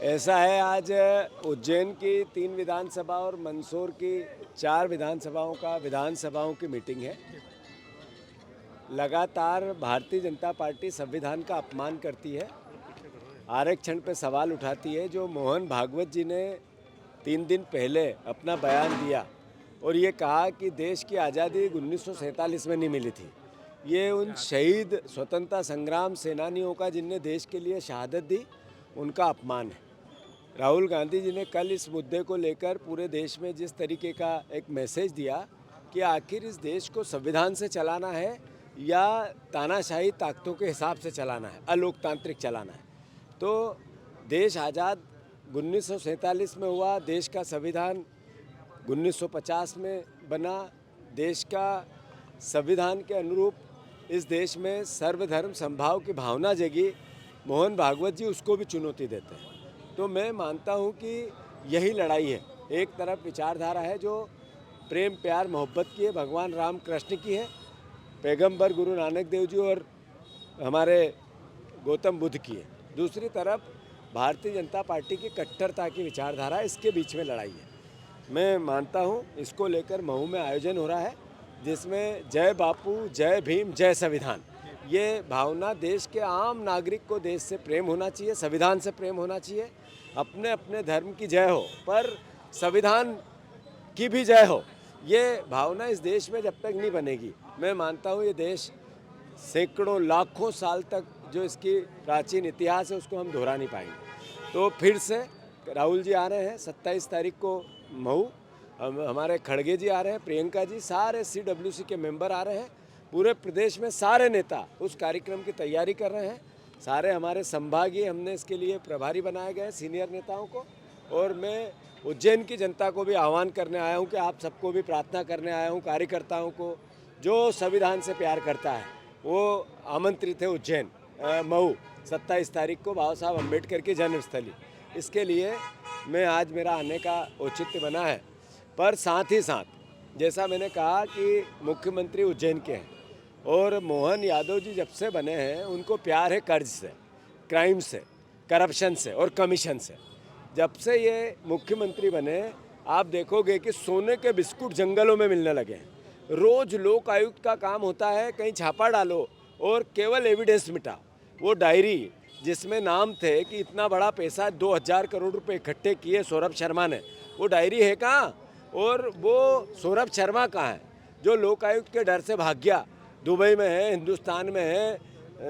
ऐसा है, आज उज्जैन की 3 विधानसभा और मंदसौर की 4 विधानसभाओं की मीटिंग है। लगातार भारतीय जनता पार्टी संविधान का अपमान करती है, आरक्षण पे सवाल उठाती है। जो मोहन भागवत जी ने 3 दिन पहले अपना बयान दिया और ये कहा कि देश की आज़ादी 1947 में नहीं मिली थी, ये उन शहीद स्वतंत्रता संग्राम सेनानियों का जिनने देश के लिए शहादत दी, उनका अपमान है। राहुल गांधी जी ने कल इस मुद्दे को लेकर पूरे देश में जिस तरीके का एक मैसेज दिया कि आखिर इस देश को संविधान से चलाना है या तानाशाही ताकतों के हिसाब से चलाना है, अलोकतांत्रिक चलाना है। तो देश आज़ाद 1947 में हुआ, देश का संविधान 1950 में बना। देश का संविधान के अनुरूप इस देश में सर्वधर्म समभाव की भावना जगी। मोहन भागवत जी उसको भी चुनौती देते हैं। तो मैं मानता हूँ कि यही लड़ाई है। एक तरफ विचारधारा है जो प्रेम प्यार मोहब्बत की है, भगवान राम कृष्ण की है, पैगंबर गुरु नानक देव जी और हमारे गौतम बुद्ध की है। दूसरी तरफ भारतीय जनता पार्टी की कट्टरता की विचारधारा, इसके बीच में लड़ाई है। मैं मानता हूँ इसको लेकर महू में आयोजन हो रहा है, जिसमें जय बापू, जय भीम, जय संविधान, ये भावना देश के आम नागरिक को देश से प्रेम होना चाहिए, संविधान से प्रेम होना चाहिए। अपने अपने धर्म की जय हो पर संविधान की भी जय हो, ये भावना इस देश में जब तक नहीं बनेगी, मैं मानता हूँ ये देश सैकड़ों लाखों साल तक जो इसकी प्राचीन इतिहास है उसको हम दोहरा नहीं पाएंगे। तो फिर से राहुल जी आ रहे हैं 27 तारीख को महू, हमारे खड़गे जी आ रहे हैं, प्रियंका जी, सारे CWC के मेंबर आ रहे हैं। पूरे प्रदेश में सारे नेता उस कार्यक्रम की तैयारी कर रहे हैं। सारे हमारे संभागीय हमने इसके लिए प्रभारी बनाए गए सीनियर नेताओं को। और मैं उज्जैन की जनता को भी आह्वान करने आया हूं कि आप सबको भी प्रार्थना करने आया हूं, कार्यकर्ताओं को जो संविधान से प्यार करता है वो आमंत्रित है उज्जैन महू 27 तारीख को, बाबा साहब अम्बेडकर की जन्मस्थली। इसके लिए मैं आज मेरा आने का औचित्य बना है। पर साथ ही साथ जैसा मैंने कहा कि मुख्यमंत्री उज्जैन के हैं और मोहन यादव जी जब से बने हैं उनको प्यार है कर्ज से, क्राइम से, करप्शन से और कमीशन से। जब से ये मुख्यमंत्री बने आप देखोगे कि सोने के बिस्कुट जंगलों में मिलने लगे हैं। रोज लोक आयुक्त का काम होता है कहीं छापा डालो और केवल एविडेंस मिटा। वो डायरी जिसमें नाम थे कि इतना बड़ा पैसा 2000 करोड़ रुपए इकट्ठे किए सौरभ शर्मा ने, वो डायरी है कहाँ? और वो सौरभ शर्मा कहाँ है जो लोकायुक्त के डर से भाग गया? दुबई में है, हिंदुस्तान में है,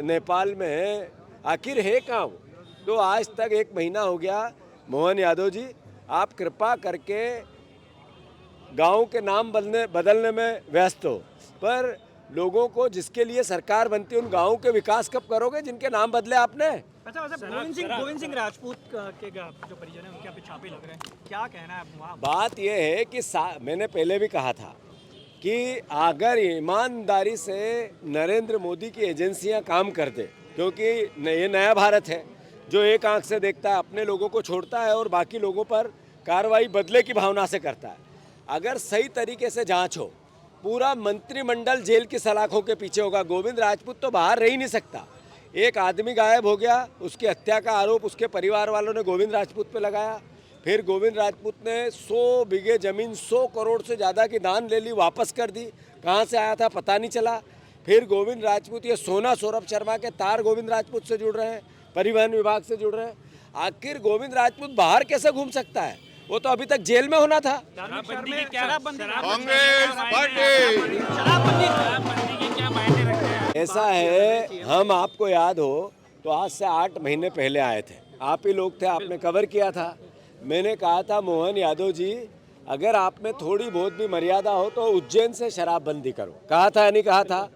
नेपाल में है, आखिर है कहाँ वो? तो आज तक 1 महीना हो गया। मोहन यादव जी, आप कृपा करके गांव के नाम बदलने में व्यस्त हो, पर लोगों को जिसके लिए सरकार बनती है उन गाँव के विकास कब करोगे जिनके नाम बदले आपने? अच्छा, गोविंद सिंह राजपूत के जो परिजन है उनके यहाँ पे छापे लग रहे हैं, क्या कहना है वहाँ? बात यह है कि मैंने पहले भी कहा था कि अगर ईमानदारी से नरेंद्र मोदी की एजेंसियां काम करते, क्योंकि ये नया भारत है जो एक आंख से देखता है, अपने लोगों को छोड़ता है और बाकी लोगों पर कार्रवाई बदले की भावना से करता है। अगर सही तरीके से जांच हो, पूरा मंत्रिमंडल जेल की सलाखों के पीछे होगा। गोविंद राजपूत तो बाहर रह ही नहीं सकता। एक आदमी गायब हो गया, उसकी हत्या का आरोप उसके परिवार वालों ने गोविंद राजपूत पे लगाया। फिर गोविंद राजपूत ने 100 बीघे जमीन 100 करोड़ से ज़्यादा की दान ले ली, वापस कर दी। कहाँ से आया था पता नहीं चला। फिर गोविंद राजपूत, ये सोना सौरभ शर्मा के तार गोविंद राजपूत से जुड़ रहे हैं, परिवहन विभाग से जुड़ रहे हैं। आखिर गोविंद राजपूत बाहर कैसे घूम सकता है? वो तो अभी तक जेल में होना था। शराबबंदी के क्या मायने रखते हैं? ऐसा है, हम आपको याद हो तो आज से 8 महीने पहले आए थे, आप ही लोग थे, आपने कवर किया था। मैंने कहा था मोहन यादव जी, अगर आप में थोड़ी बहुत भी मर्यादा हो तो उज्जैन से शराबबंदी करो। कहा था या नहीं कहा था?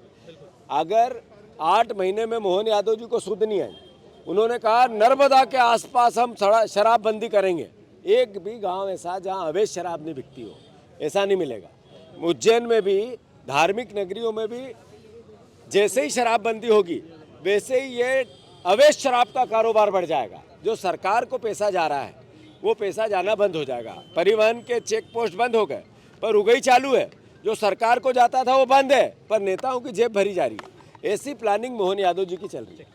अगर 8 महीने में मोहन यादव जी को सुध नहीं आई, उन्होंने कहा नर्मदा के आसपास हम शराबबंदी करेंगे। एक भी गांव ऐसा जहां अवैध शराब नहीं बिकती हो, ऐसा नहीं मिलेगा। उज्जैन में भी, धार्मिक नगरियों में भी जैसे ही शराबबंदी होगी वैसे ही ये अवैध शराब का कारोबार बढ़ जाएगा। जो सरकार को पैसा जा रहा है वो पैसा जाना बंद हो जाएगा। परिवहन के चेक पोस्ट बंद हो गए पर रुगई चालू है। जो सरकार को जाता था वो बंद है पर नेताओं की जेब भरी जा रही है। ऐसी प्लानिंग मोहन यादव जी की चल रही है।